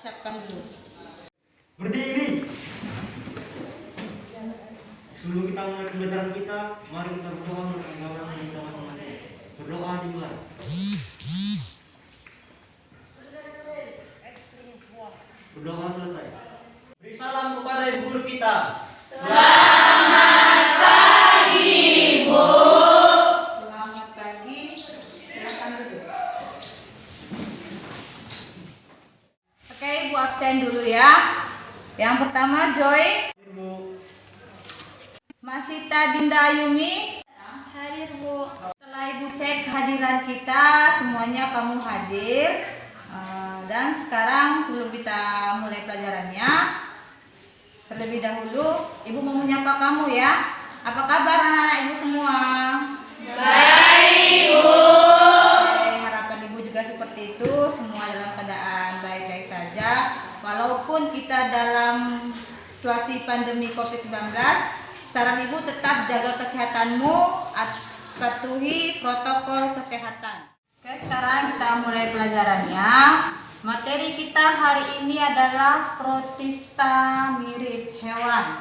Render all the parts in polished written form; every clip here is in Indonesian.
Siapkan dulu. Berdiri. Sebelum kita mulai pembelajaran kita, mari kita berdoa untuk pengawalan kita masing-masing. Berdoa dimulai. Berdoa selesai. Beri salam kepada ibu guru kita. Selamat pagi, Bu. Selamat pagi. Silakan duduk. Oke, Ibu absen dulu ya. Yang pertama Joy. Ibu. Masita Dinda Ayumi. Hadir, Bu. Setelah Ibu cek kehadiran kita, semuanya kamu hadir. Dan sekarang sebelum kita mulai pelajarannya, terlebih dahulu Ibu mau menyapa kamu ya. Apa kabar anak-anak Ibu semua? Baik, Bu. Oke, harapan Ibu juga seperti itu, semua dalam keadaan baik-baik saja. Walaupun kita dalam situasi pandemi COVID-19, saran Ibu tetap jaga kesehatanmu, patuhi protokol kesehatan. Oke, sekarang kita mulai pelajarannya. Materi kita hari ini adalah protista mirip hewan.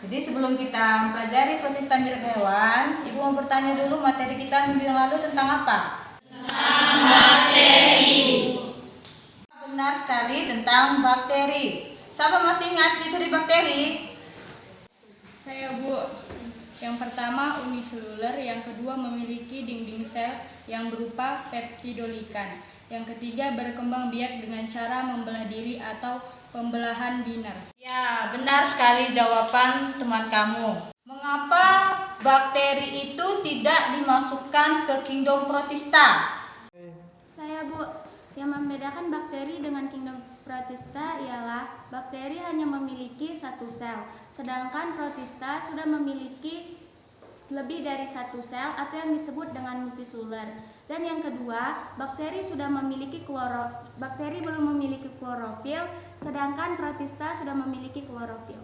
Jadi sebelum kita mempelajari protista mirip hewan, Ibu mau bertanya dulu materi kita minggu yang lalu tentang apa? Tentang bakteri. Benar sekali, tentang bakteri. Siapa masih ingat ciri bakteri? Saya, Bu. Yang pertama uniseluler, yang kedua memiliki dinding sel yang berupa peptidolikan. Yang ketiga berkembang biak dengan cara membelah diri atau pembelahan biner. Ya, benar sekali jawaban teman kamu. Mengapa bakteri itu tidak dimasukkan ke kingdom protista? Saya, Bu. Yang membedakan bakteri dengan kingdom protista ialah bakteri hanya memiliki satu sel, sedangkan protista sudah memiliki lebih dari satu sel atau yang disebut dengan multiseluler. Dan yang kedua, bakteri belum memiliki klorofil, sedangkan protista sudah memiliki klorofil.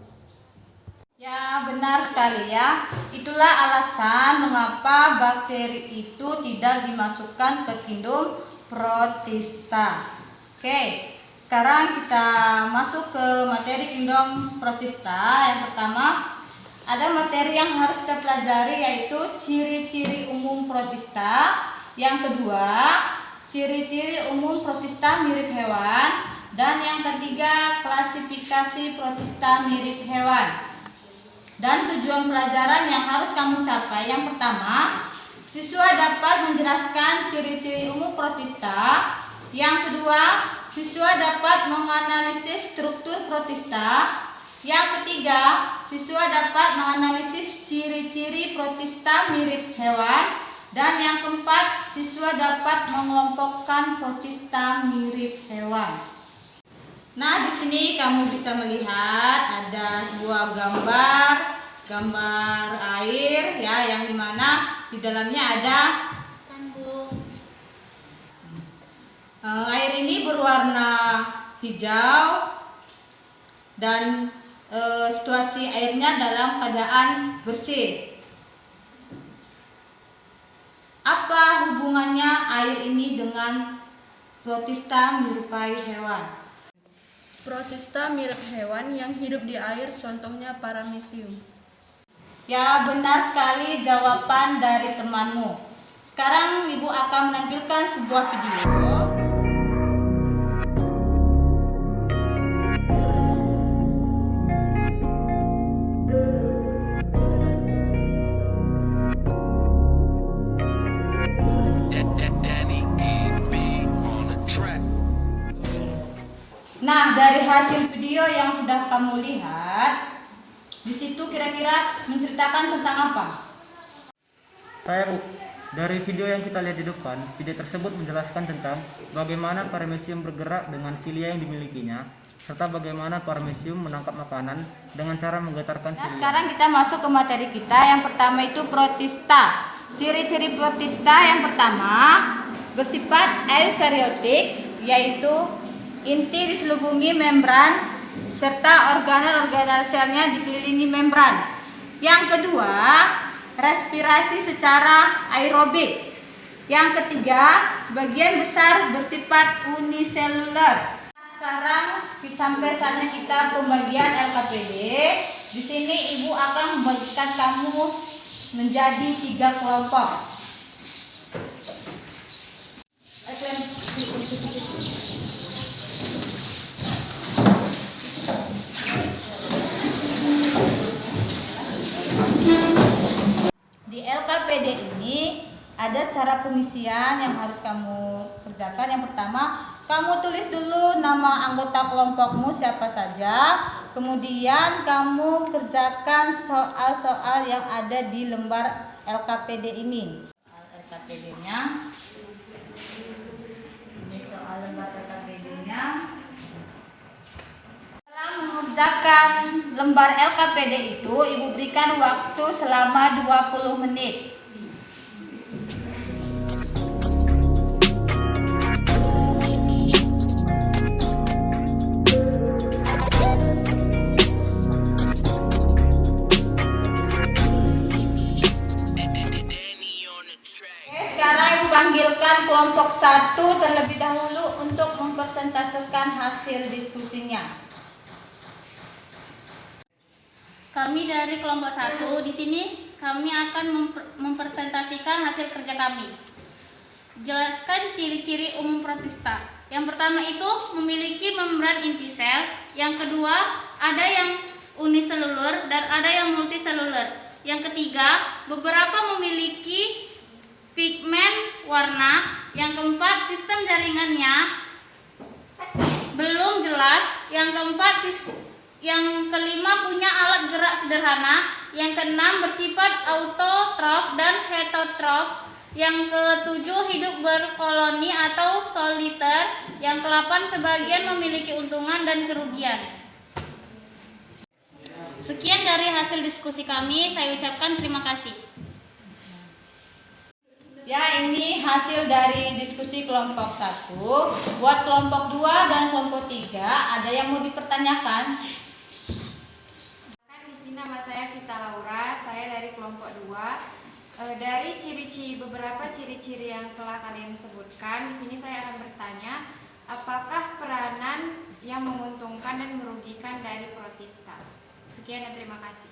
Ya, benar sekali ya. Itulah alasan mengapa bakteri itu tidak dimasukkan ke kingdom protista. Oke, sekarang kita masuk ke materi kingdom protista. Yang pertama, ada materi yang harus kita pelajari yaitu ciri-ciri umum protista. Yang kedua, ciri-ciri umum protista mirip hewan. Dan yang ketiga, klasifikasi protista mirip hewan. Dan tujuan pelajaran yang harus kamu capai, yang pertama, siswa dapat menjelaskan ciri-ciri umum protista. Yang kedua, siswa dapat menganalisis struktur protista. Yang ketiga, siswa dapat menganalisis ciri-ciri protista mirip hewan. Dan yang keempat, siswa dapat mengelompokkan protista mirip hewan. Nah, di sini kamu bisa melihat ada sebuah gambar air ya, yang dimana di dalamnya ada air ini berwarna hijau dan situasi airnya dalam keadaan bersih. Apa hubungannya air ini dengan protista menyerupai hewan? Protista mirip hewan yang hidup di air, contohnya paramecium. Ya, benar sekali jawaban dari temanmu. Sekarang Ibu akan menampilkan sebuah video. Nah, dari hasil video yang sudah kamu lihat, di situ kira-kira menceritakan tentang apa? Saya, Bu. Dari video yang kita lihat di depan, video tersebut menjelaskan tentang bagaimana paramecium bergerak dengan silia yang dimilikinya, serta bagaimana paramecium menangkap makanan dengan cara menggetarkan Nah, silia. sekarang kita masuk ke materi kita. Yang pertama itu protista. Ciri-ciri protista yang pertama bersifat eukariotik, yaitu inti diselubungi membran serta organel-organel selnya dikelilingi membran. Yang kedua, respirasi secara aerobik. Yang ketiga, sebagian besar bersifat uniseluler. Sekarang sampai saatnya kita pembagian LKPD. Di sini Ibu akan membagikan kamu menjadi 3 kelompok. Di LKPD ini ada cara pengisian yang harus kamu kerjakan. Yang pertama, kamu tulis dulu nama anggota kelompokmu siapa saja. Kemudian kamu kerjakan soal-soal yang ada di lembar LKPD ini. LKPD-nya. Ini soal lembar LKPD-nya. Setelah mengerjakan lembar LKPD itu, Ibu berikan waktu selama 20 menit. Sekarang Ibu panggilkan kelompok 1 terlebih dahulu untuk mempresentasikan hasil diskusinya. Kami dari kelompok 1 di sini kami akan mempresentasikan hasil kerja kami. Jelaskan ciri-ciri umum protista. Yang pertama itu memiliki membran inti sel. Yang kedua ada yang uniselulur dan ada yang multiselulur. Yang ketiga beberapa memiliki pigmen warna. Yang keempat sistem jaringannya belum jelas. Yang kelima punya alat gerak sederhana. Yang keenam bersifat autotrof dan heterotrof. Yang ketujuh hidup berkoloni atau soliter. Yang ke-8 sebagian memiliki untungan dan kerugian. Sekian dari hasil diskusi kami, saya ucapkan terima kasih. Ya, ini hasil dari diskusi kelompok 1. Buat kelompok 2 dan kelompok 3, ada yang mau dipertanyakan? Di sini nama saya Sita Laura, saya dari kelompok 2. Dari beberapa ciri-ciri yang telah kalian sebutkan, di sini saya akan bertanya, apakah peranan yang menguntungkan dan merugikan dari protista? Sekian dan terima kasih.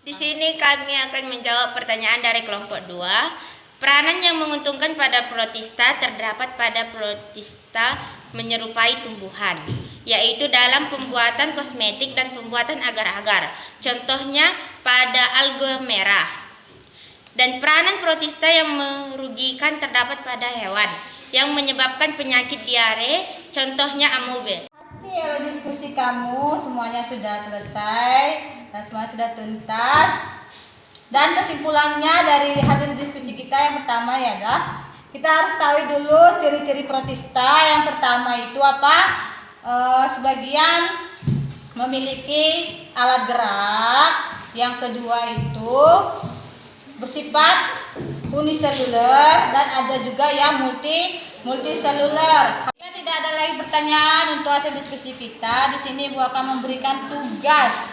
Di sini kami akan menjawab pertanyaan dari kelompok 2. Peranan yang menguntungkan pada protista terdapat pada protista menyerupai tumbuhan, yaitu dalam pembuatan kosmetik dan pembuatan agar-agar. Contohnya pada alga merah. Dan peranan protista yang merugikan terdapat pada hewan yang menyebabkan penyakit diare, contohnya amoeba. Hasil diskusi kamu semuanya sudah selesai dan semua sudah tuntas. Dan kesimpulannya dari hasil diskusi kita yang pertama ya adalah kita harus tahu dulu ciri-ciri protista. Yang pertama itu apa? Sebagian memiliki alat gerak. Yang kedua itu bersifat uniseluler dan ada juga yang multiseluler. Tidak ada lagi pertanyaan untuk hasil diskusi kita. Di sini Ibu akan memberikan tugas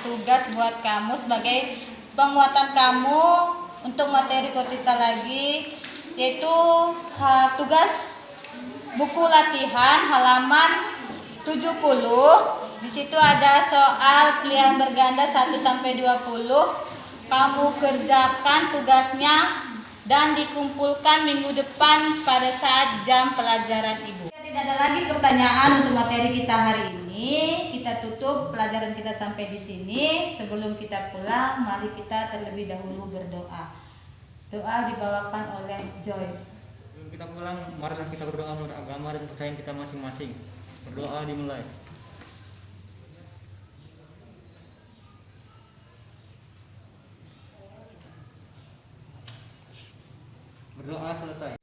buat kamu sebagai penguatan kamu untuk materi protista lagi, yaitu tugas buku latihan halaman 70. Di situ ada soal pilihan berganda 1 sampai 20. Kamu kerjakan tugasnya dan dikumpulkan minggu depan pada saat jam pelajaran Ibu. Tidak ada lagi pertanyaan untuk materi kita hari ini. Kita tutup pelajaran kita sampai di sini. Sebelum kita pulang, mari kita terlebih dahulu berdoa. Doa dibawakan oleh Joy. Sebelum kita pulang, marilah kita berdoa menurut agama dan kepercayaan kita masing-masing. Berdoa dimulai. Berdoa selesai.